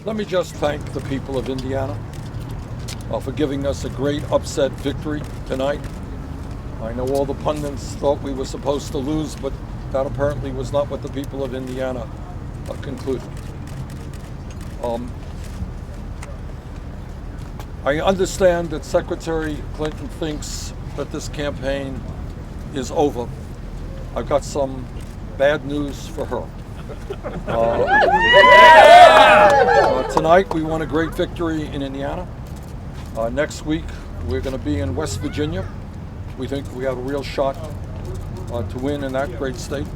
Let me just thank the people of Indiana for giving us a great upset victory tonight. I know all the pundits thought we were supposed to lose, but that apparently was not what the people of Indiana concluded. I understand that Secretary Clinton thinks that this campaign is over. I've got some bad news for her. Tonight we won a great victory in Indiana. Next week we're going to be in West Virginia. We think we have a real shot to win in that great state.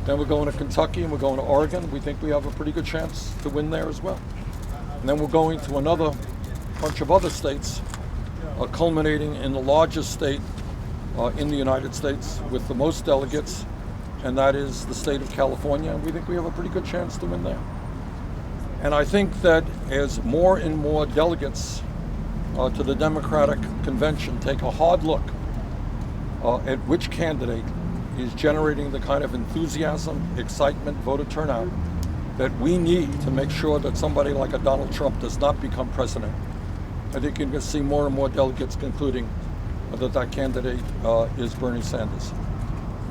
Then we're going to Kentucky and we're going to Oregon. We think we have a pretty good chance to win there as well. And then we're going to another bunch of other states, culminating in the largest state in the United States with the most delegates, and that is the state of California. And we think we have a pretty good chance to win there. And I think that as more and more delegates to the Democratic Convention take a hard look at which candidate is generating the kind of enthusiasm, excitement, voter turnout that we need to make sure that somebody like a Donald Trump does not become president, I think you're going to see more and more delegates concluding that that candidate is Bernie Sanders.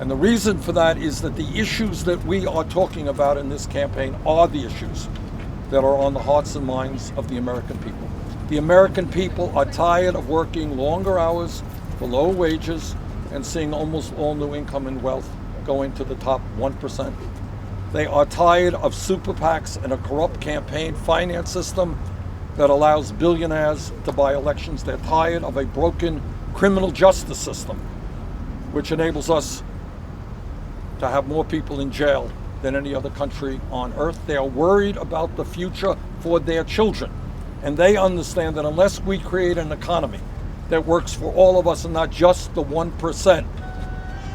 And the reason for that is that the issues that we are talking about in this campaign are the issues that are on the hearts and minds of the American people. The American people are tired of working longer hours for low wages and seeing almost all new income and wealth going to the top 1%. They are tired of super PACs and a corrupt campaign finance system that allows billionaires to buy elections. They're tired of a broken criminal justice system, which enables us to have more people in jail than any other country on earth. They are worried about the future for their children. And they understand that unless we create an economy that works for all of us and not just the 1%,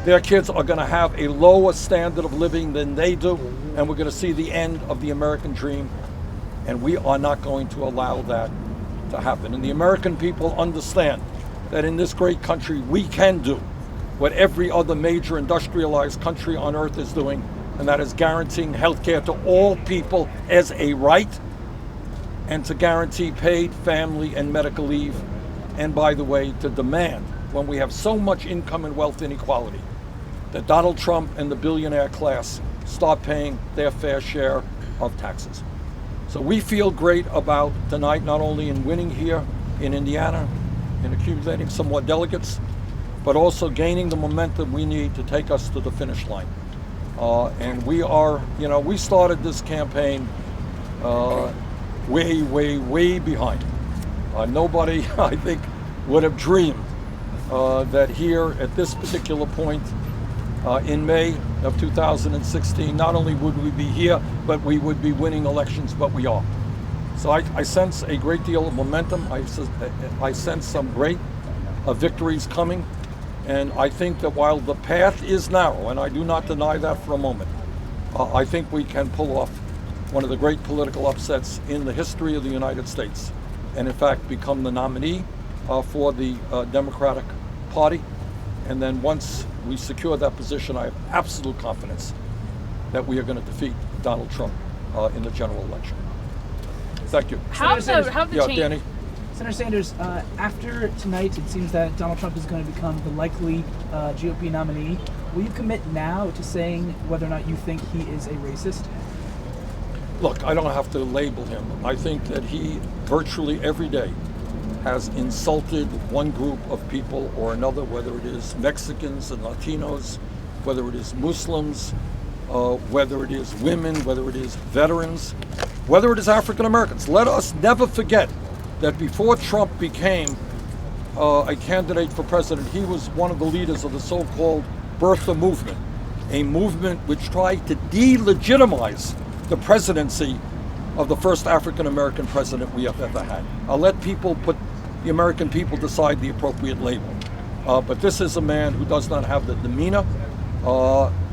their kids are going to have a lower standard of living than they do, and we're going to see the end of the American dream, and we are not going to allow that to happen. And the American people understand that in this great country we can do what every other major industrialized country on earth is doing, and that is guaranteeing health care to all people as a right, and to guarantee paid family and medical leave, and by the way, to demand, when we have so much income and wealth inequality, that Donald Trump and the billionaire class start paying their fair share of taxes. So we feel great about tonight, not only in winning here in Indiana and accumulating some more delegates, but also gaining the momentum we need to take us to the finish line. And we are, we started this campaign way behind. Nobody, I think, would have dreamed that here at this particular point in May of 2016, not only would we be here, but we would be winning elections, but we are. So I sense a great deal of momentum. I sense some great victories coming. And I think that while the path is narrow, and I do not deny that for a moment, I think we can pull off one of the great political upsets in the history of the United States, and in fact become the nominee for the Democratic Party. And then once we secure that position, I have absolute confidence that we are going to defeat Donald Trump in the general election. Thank you. How the change? Danny. Senator Sanders, after tonight, it seems that Donald Trump is going to become the likely GOP nominee. Will you commit now to saying whether or not you think he is a racist? Look, I don't have to label him. I think that he virtually every day has insulted one group of people or another, whether it is Mexicans and Latinos, whether it is Muslims, whether it is women, whether it is veterans, whether it is African Americans. Let us never forget that before Trump became a candidate for president, he was one of the leaders of the so-called birther movement, a movement which tried to delegitimize the presidency of the first African American president we have ever had. I'll let the American people decide the appropriate label. But this is a man who does not have the demeanor,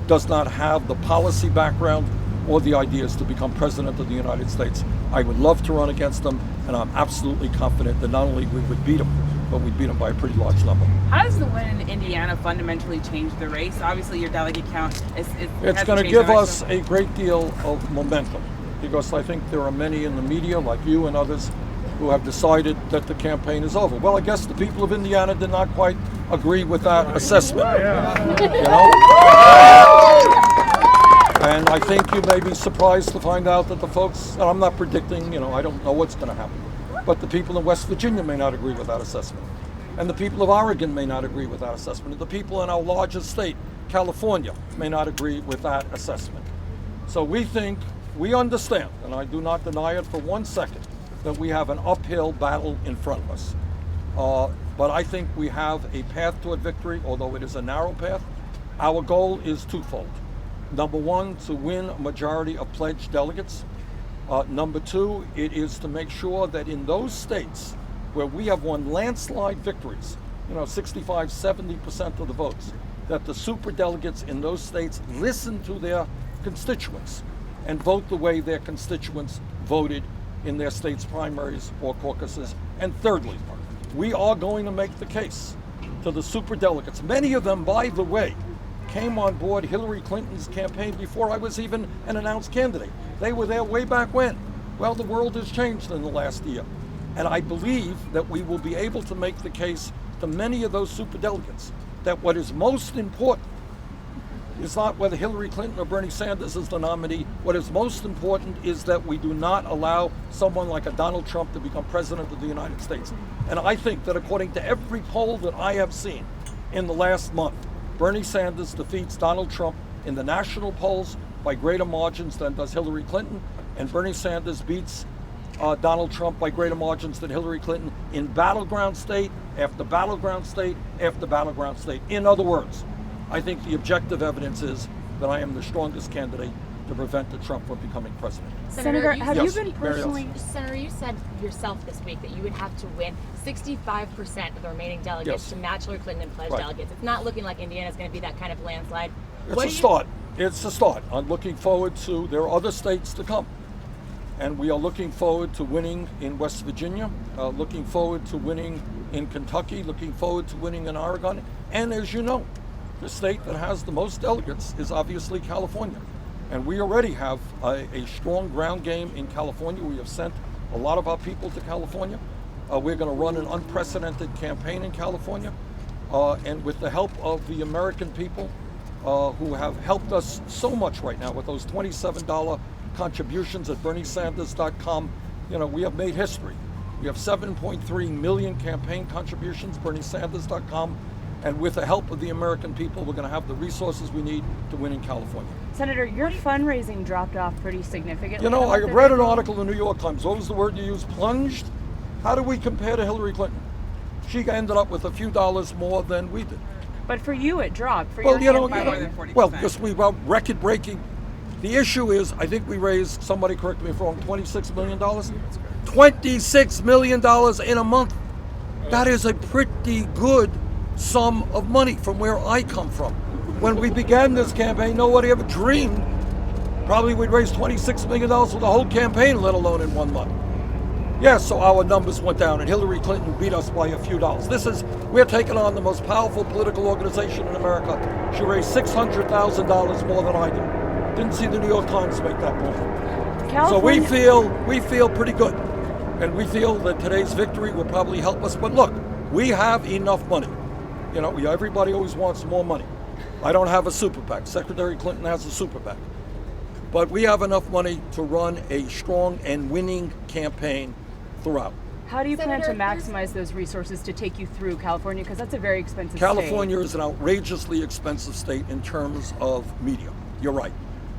does not have the policy background or the ideas to become president of the United States. I would love to run against him, and I'm absolutely confident that not only we would beat him, but we'd beat him by a pretty large number. How does the win in Indiana fundamentally change the race? Obviously, your delegate count It's going to give us a great deal of momentum. because I think there are many in the media, like you and others, who have decided that the campaign is over. Well, I guess the people of Indiana did not quite agree with that assessment. You know? And I think you may be surprised to find out that the folks, and I'm not predicting, I don't know what's going to happen, but the people in West Virginia may not agree with that assessment. And the people of Oregon may not agree with that assessment. And the people in our largest state, California, may not agree with that assessment. So we understand, and I do not deny it for 1 second, that we have an uphill battle in front of us. But I think we have a path toward victory, although it is a narrow path. Our goal is twofold. Number one, to win a majority of pledged delegates. Number two, it is to make sure that in those states where we have won landslide victories, 65, 70% of the votes, that the superdelegates in those states listen to their constituents and vote the way their constituents voted in their state's primaries or caucuses. And thirdly, we are going to make the case to the superdelegates. Many of them, by the way, came on board Hillary Clinton's campaign before I was even an announced candidate. They were there way back when. Well, the world has changed in the last year. And I believe that we will be able to make the case to many of those superdelegates that what is most important is not whether Hillary Clinton or Bernie Sanders is the nominee. What is most important is that we do not allow someone like a Donald Trump to become president of the United States. And I think that according to every poll that I have seen in the last month, Bernie Sanders defeats Donald Trump in the national polls by greater margins than does Hillary Clinton, and Bernie Sanders beats Donald Trump by greater margins than Hillary Clinton in battleground state after battleground state after battleground state. In other words, I think the objective evidence is that I am the strongest candidate to prevent Trump from becoming president. Senator, have Yes, you been personally... Senator, you said yourself this week that you would have to win 65% of the remaining delegates Yes. to match Hillary Clinton and pledged Right. delegates. It's not looking like Indiana's going to be that kind of landslide. It's a start. It's a start. I'm looking forward to, there are other states to come. And we are looking forward to winning in West Virginia, looking forward to winning in Kentucky, looking forward to winning in Oregon. And as you know, the state that has the most delegates is obviously California. And we already have a strong ground game in California. We have sent a lot of our people to California. We're going to run an unprecedented campaign in California. And with the help of the American people who have helped us so much right now with those $27 contributions at BernieSanders.com, we have made history. We have 7.3 million campaign contributions, BernieSanders.com. And with the help of the American people, we're going to have the resources we need to win in California. Senator, your fundraising dropped off pretty significantly. I read an article in the New York Times. What was the word you used? Plunged? How do we compare to Hillary Clinton? She ended up with a few dollars more than we did. But for you, it dropped. For Well, your you know, campaign, more than 40%. well, because we were record-breaking. The issue is, I think we raised, somebody correct me if I'm wrong, $26 million? $26 million in a month. That is a pretty good sum of money from where I come from. When we began this campaign, nobody ever dreamed probably we'd raise $26 million for the whole campaign, let alone in 1 month. Yes, so our numbers went down, and Hillary Clinton beat us by a few dollars. We're taking on the most powerful political organization in America. She raised $600,000 more than I did. Didn't see the New York Times make that point. So we feel pretty good, and we feel that today's victory will probably help us. But look, we have enough money. Everybody always wants more money. I don't have a super PAC. Secretary Clinton has a super PAC. But we have enough money to run a strong and winning campaign throughout. How do you plan to Senator, maximize those resources to take you through California? Because that's a very expensive California is an outrageously expensive state in terms of media. You're right.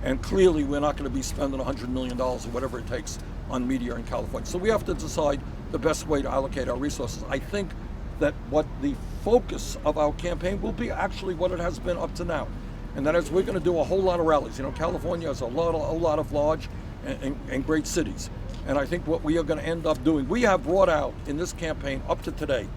And clearly we're not going to be spending $100 million or whatever it takes on media in California. So we have to decide the best way to allocate our resources. I think that what the focus of our campaign will be actually what it has been up to now. And that is we're going to do a whole lot of rallies. California has a lot of large and great cities. And I think what we are going to end up doing, we have brought out in this campaign up to today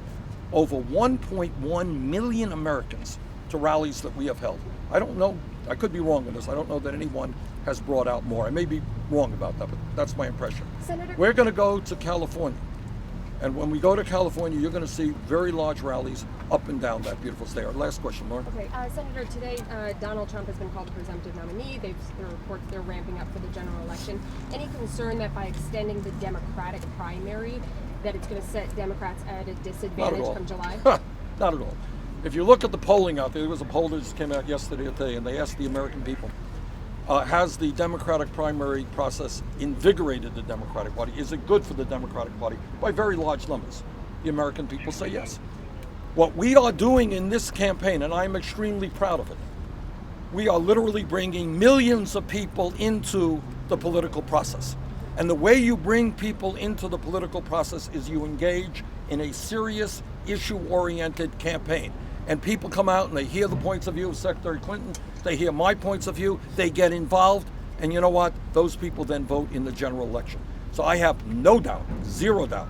over 1.1 million Americans to rallies that we have held. I don't know, I could be wrong on this. I don't know that anyone has brought out more. I may be wrong about that, but that's my impression. Senator, We're going to go to California And when we go to California, you're going to see very large rallies up and down that beautiful state. Our last question, Lauren. Okay, Senator, today Donald Trump has been called a presumptive nominee. There are reports they're ramping up for the general election. Any concern that by extending the Democratic primary, that it's going to set Democrats at a disadvantage come July? Not at all. If you look at the polling out there was a poll that just came out yesterday or today, and they asked the American people, has the Democratic primary process invigorated the Democratic Party? Is it good for the Democratic Party? By very large numbers. The American people say yes. What we are doing in this campaign, and I'm extremely proud of it, we are literally bringing millions of people into the political process. And the way you bring people into the political process is you engage in a serious, issue-oriented campaign. And people come out and they hear the points of view of Secretary Clinton, they hear my points of view, they get involved, and you know what? Those people then vote in the general election. So I have no doubt, zero doubt,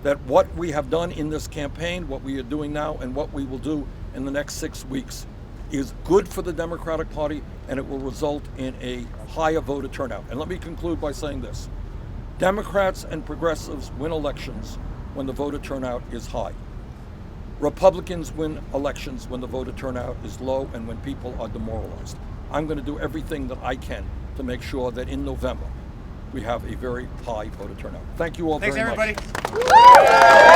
that what we have done in this campaign, what we are doing now, and what we will do in the next 6 weeks is good for the Democratic Party, and it will result in a higher voter turnout. And let me conclude by saying this. Democrats and progressives win elections when the voter turnout is high. Republicans win elections when the voter turnout is low and when people are demoralized. I'm going to do everything that I can to make sure that in November we have a very high voter turnout. Thank you all Thanks, very much. everybody.